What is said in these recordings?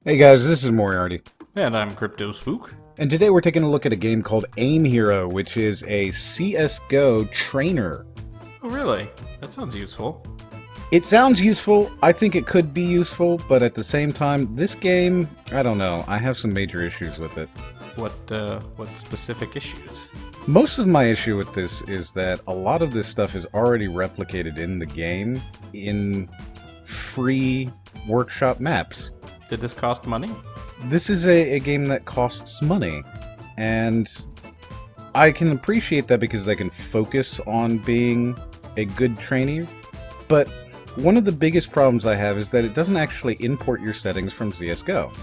Hey guys, this is Moriarty, And I'm Crypto Spook. and today we're taking a look at a game called Aim Hero, which is a CSGO trainer. Oh, really? That sounds useful. It sounds useful, I think it could be useful, but at the same time, this game, I don't know, I have some major issues with it. What specific issues? Most of my issue with this is that a lot of this stuff is already replicated in the game in free workshop maps. Did this cost money? This is a game that costs money, and I can appreciate that because they can focus on being a good trainer, but one of the biggest problems I have is that it doesn't actually import your settings from CSGO.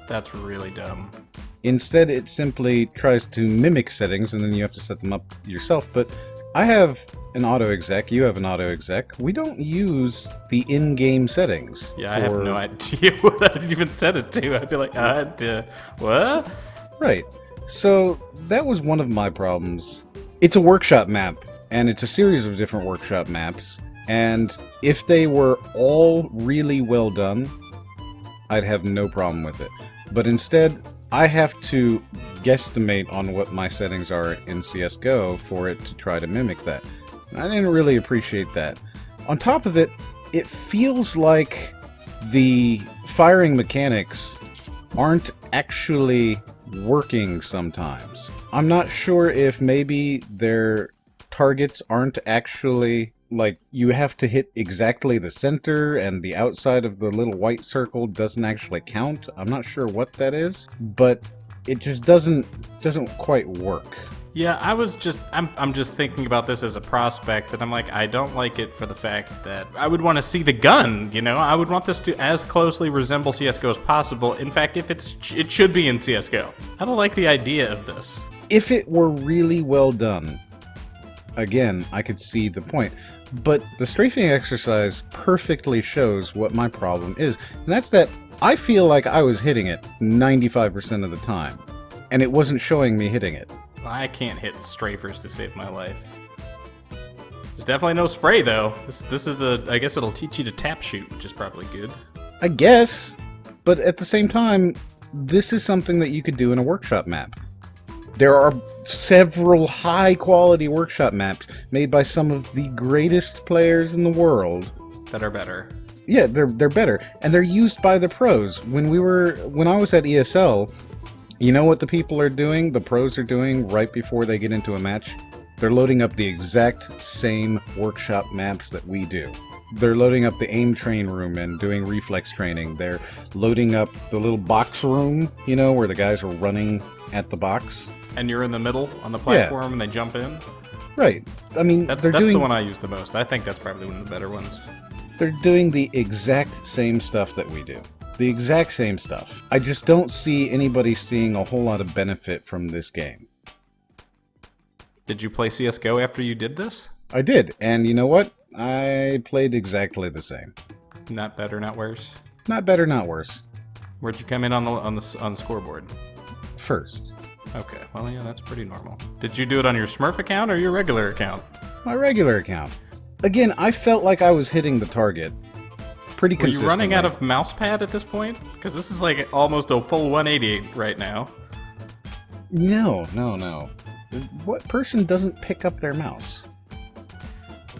That's really dumb. Instead, it simply tries to mimic settings, and then you have to set them up yourself, but I have an auto-exec, you have an auto-exec. We don't use the in-game settings. Yeah, I have no idea what I'd even set it to. I'd be like, what? Right. So, that was one of my problems. It's a workshop map, and it's a series of different workshop maps, and if they were all really well done, I'd have no problem with it. But instead, I have to guesstimate on what my settings are in CSGO for it to try to mimic that. I didn't really appreciate that. On top of it, it feels like the firing mechanics aren't actually working sometimes. I'm not sure if maybe their targets aren't actually, like, you have to hit exactly the center and the outside of the little white circle doesn't actually count. I'm not sure what that is, but it just doesn't quite work. Yeah, I'm just thinking about this as a prospect, and I'm like, I don't like it for the fact that I would want to see the gun, you know? I would want this to as closely resemble CSGO as possible. In fact, if it should be in CSGO. I don't like the idea of this. If it were really well done, again, I could see the point. But the strafing exercise perfectly shows what my problem is. And that's that I feel like I was hitting it 95% of the time. And it wasn't showing me hitting it. I can't hit strafers to save my life. There's definitely no spray, though. This is I guess it'll teach you to tap shoot, which is probably good. I guess. But at the same time, this is something that you could do in a workshop map. There are several high-quality workshop maps made by some of the greatest players in the world. That are better. Yeah, they're better, and they're used by the pros. When I was at ESL, you know what the people are doing, the pros are doing right before they get into a match? They're loading up the exact same workshop maps that we do. They're loading up the aim train room and doing reflex training. They're loading up the little box room, you know, where the guys are running at the box. And you're in the middle on the platform and they jump in? Right. I mean, that's the one I use the most. I think that's probably one of the better ones. They're doing the exact same stuff that we do. The exact same stuff. I just don't see anybody seeing a whole lot of benefit from this game. Did you play CSGO after you did this? I did, and you know what? I played exactly the same. Not better, not worse? Not better, not worse. Where'd you come in on the scoreboard? First. Okay, well, yeah, that's pretty normal. Did you do it on your Smurf account or your regular account? My regular account. Again, I felt like I was hitting the target pretty consistently. Are you running out of mouse pad at this point? Because this is like almost a full 180 right now. No. What person doesn't pick up their mouse?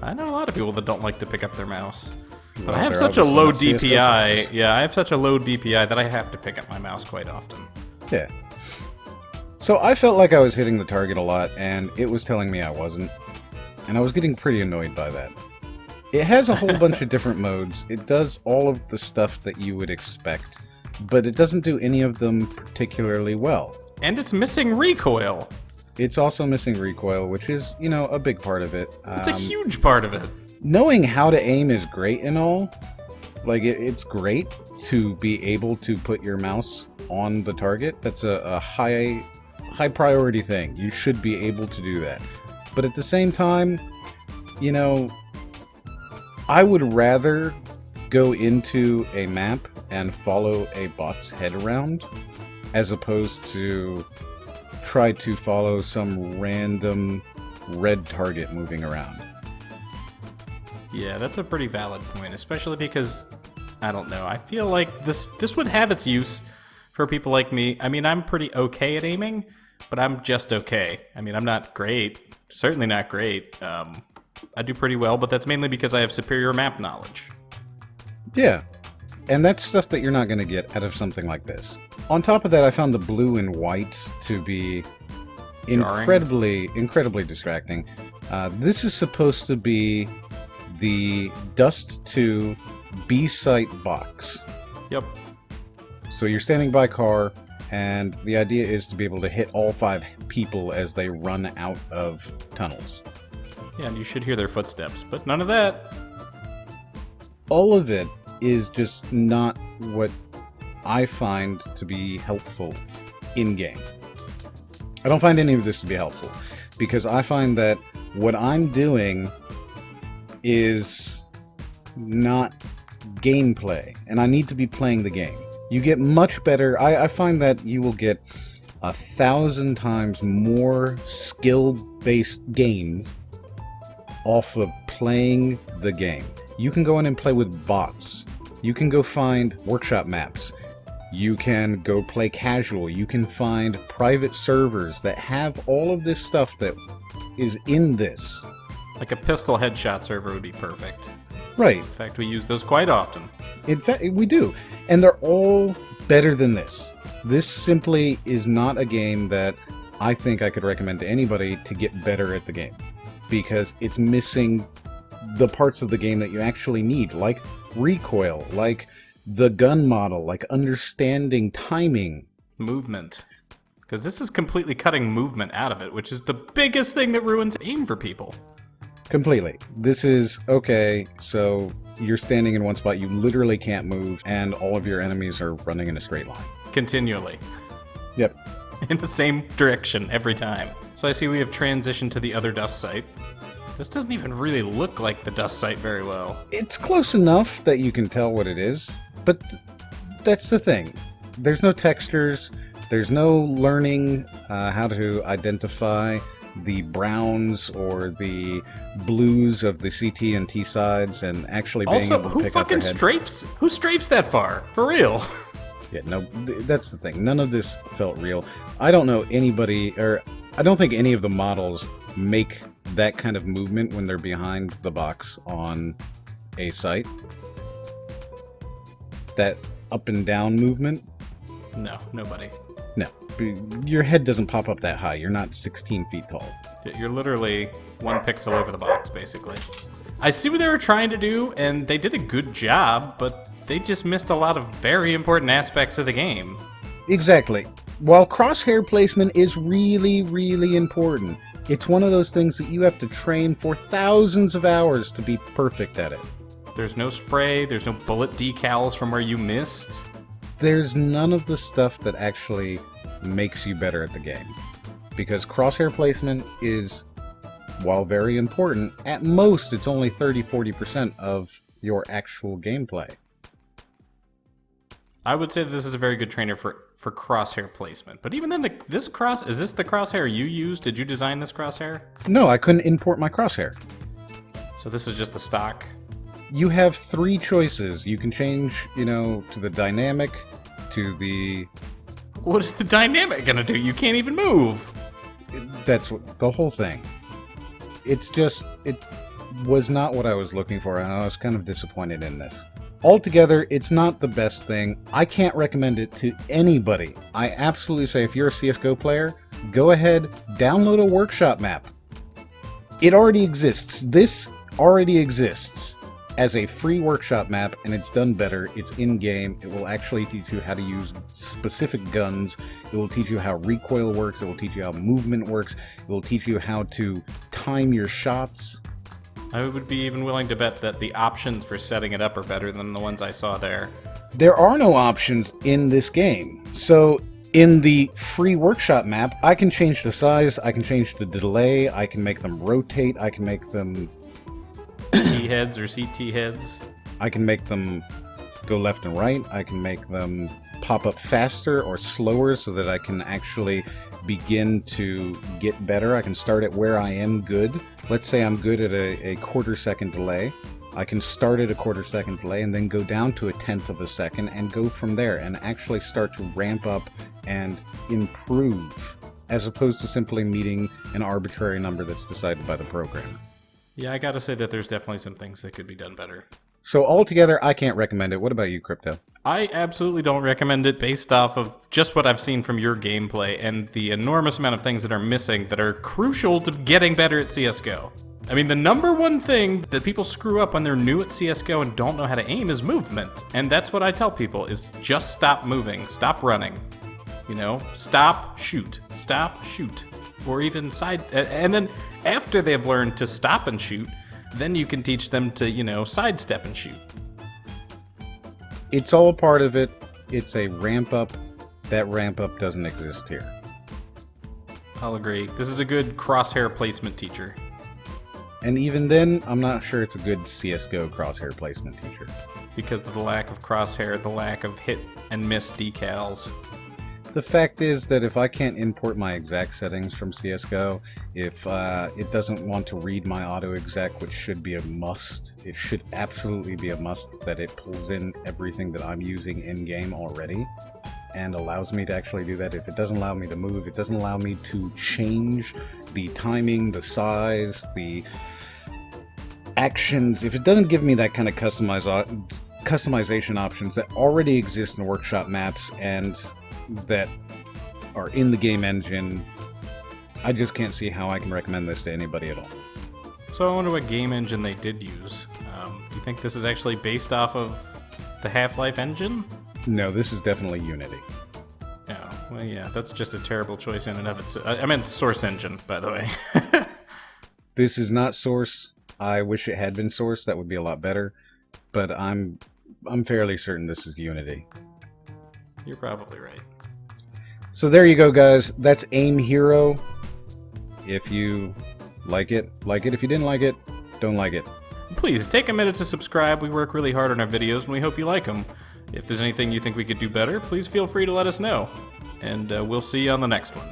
I know a lot of people that don't like to pick up their mouse. But Well, I have they're such a obviously low not CS:GO DPI. players. Yeah, I have such a low DPI that I have to pick up my mouse quite often. Yeah. So I felt like I was hitting the target a lot, and it was telling me I wasn't. And I was getting pretty annoyed by that. It has a whole bunch of different modes. It does all of the stuff that you would expect, but it doesn't do any of them particularly well. And it's missing recoil. It's also missing recoil, which is, you know, a big part of it. It's a huge part of it. Knowing how to aim is great and all. Like, it's great to be able to put your mouse on the target. That's a high priority thing. You should be able to do that. But at the same time, you know, I would rather go into a map and follow a bot's head around as opposed to try to follow some random red target moving around. Yeah, that's a pretty valid point, especially because I don't know. I feel like this would have its use for people like me. I mean, I'm pretty okay at aiming, but I'm just okay. I mean, I'm not great. Certainly not great. I do pretty well, but that's mainly because I have superior map knowledge. Yeah, and that's stuff that you're not going to get out of something like this. On top of that, I found the blue and white to be incredibly distracting. This is supposed to be the Dust 2 B-site box. Yep. So you're standing by car, and the idea is to be able to hit all 5 people as they run out of tunnels. Yeah, and you should hear their footsteps, but none of that. All of it is just not what I find to be helpful in-game. I don't find any of this to be helpful, because I find that what I'm doing is not gameplay, and I need to be playing the game. You get much better. I find that you will get 1,000 times more skill-based games off of playing the game. You can go in and play with bots. You can go find workshop maps. You can go play casual. You can find private servers that have all of this stuff that is in this. Like a pistol headshot server would be perfect. Right. In fact, we use those quite often. In fact, we do. And they're all better than this. This simply is not a game that I think I could recommend to anybody to get better at the game. Because it's missing the parts of the game that you actually need, like recoil, like the gun model, like understanding timing. Movement. Because this is completely cutting movement out of it, which is the biggest thing that ruins aim for people. Completely. This is, okay, so you're standing in one spot, you literally can't move, and all of your enemies are running in a straight line. Continually. Yep. In the same direction every time. So I see we have transitioned to the other dust site. This doesn't even really look like the dust site very well. It's close enough that you can tell what it is, but that's the thing. There's no textures, there's no learning how to identify the browns or the blues of the CT and T sides and actually being able to pick up their head. Who strafes that far? For real? Yeah, no, that's the thing. None of this felt real. I don't know anybody, or I don't think any of the models make that kind of movement when they're behind the box on a site. That up and down movement. No, nobody. No, your head doesn't pop up that high. You're not 16 feet tall. You're literally 1 pixel over the box, basically. I see what they were trying to do, and they did a good job, but they just missed a lot of very important aspects of the game. Exactly. While crosshair placement is really, really important, it's one of those things that you have to train for thousands of hours to be perfect at it. There's no spray, there's no bullet decals from where you missed. There's none of the stuff that actually makes you better at the game. Because crosshair placement is, while very important, at most it's only 30-40% of your actual gameplay. I would say that this is a very good trainer for crosshair placement. But even then, is this the crosshair you used? Did you design this crosshair? No, I couldn't import my crosshair. So this is just the stock? You have 3 choices. You can change, to the dynamic, to the... What is the dynamic gonna do? You can't even move! That's what, the whole thing. It's just, it was not what I was looking for, and I was kind of disappointed in this. Altogether, it's not the best thing. I can't recommend it to anybody. I absolutely say if you're a CSGO player, go ahead, download a workshop map. It already exists. This already exists as a free workshop map, and it's done better. It's in-game. It will actually teach you how to use specific guns. It will teach you how recoil works. It will teach you how movement works. It will teach you how to time your shots. I would be even willing to bet that the options for setting it up are better than the ones I saw there. There are no options in this game. So in the free workshop map, I can change the size, I can change the delay, I can make them rotate, I can make them... T heads or CT heads. I can make them go left and right. I can make them pop up faster or slower so that I can actually begin to get better. I can start at where I am good. Let's say I'm good at a quarter second delay. I can start at a quarter second delay and then go down to a tenth of a second and go from there and actually start to ramp up and improve, as opposed to simply meeting an arbitrary number that's decided by the program. Yeah, I gotta say that there's definitely some things that could be done better. So altogether, I can't recommend it. What about you, Crypto? I absolutely don't recommend it based off of just what I've seen from your gameplay and the enormous amount of things that are missing that are crucial to getting better at CSGO. I mean, the number one thing that people screw up when they're new at CSGO and don't know how to aim is movement. And that's what I tell people, is just stop moving, stop running. You know, stop, shoot, or even side. And then after they've learned to stop and shoot, then you can teach them to, you know, sidestep and shoot. It's all part of it. It's a ramp up. That ramp up doesn't exist here. I'll agree. This is a good crosshair placement teacher. And even then, I'm not sure it's a good CSGO crosshair placement teacher. Because of the lack of crosshair, the lack of hit and miss decals. The fact is that if I can't import my exact settings from CSGO, if it doesn't want to read my auto exec, which should be a must, it should absolutely be a must that it pulls in everything that I'm using in-game already and allows me to actually do that. If it doesn't allow me to move, it doesn't allow me to change the timing, the size, the actions. If it doesn't give me that kind of customization options that already exist in workshop maps and that are in the game engine, I just can't see how I can recommend this to anybody at all. So I wonder what game engine they did use. You think this is actually based off of the Half-Life engine? No, this is definitely Unity. Oh, well, yeah, that's just a terrible choice in and of itself. I meant Source Engine, by the way. This is not Source. I wish it had been Source. That would be a lot better. But I'm fairly certain this is Unity. You're probably right. So there you go, guys. That's Aim Hero. If you like it, like it. If you didn't like it, don't like it. Please, take a minute to subscribe. We work really hard on our videos, and we hope you like them. If there's anything you think we could do better, please feel free to let us know. And we'll see you on the next one.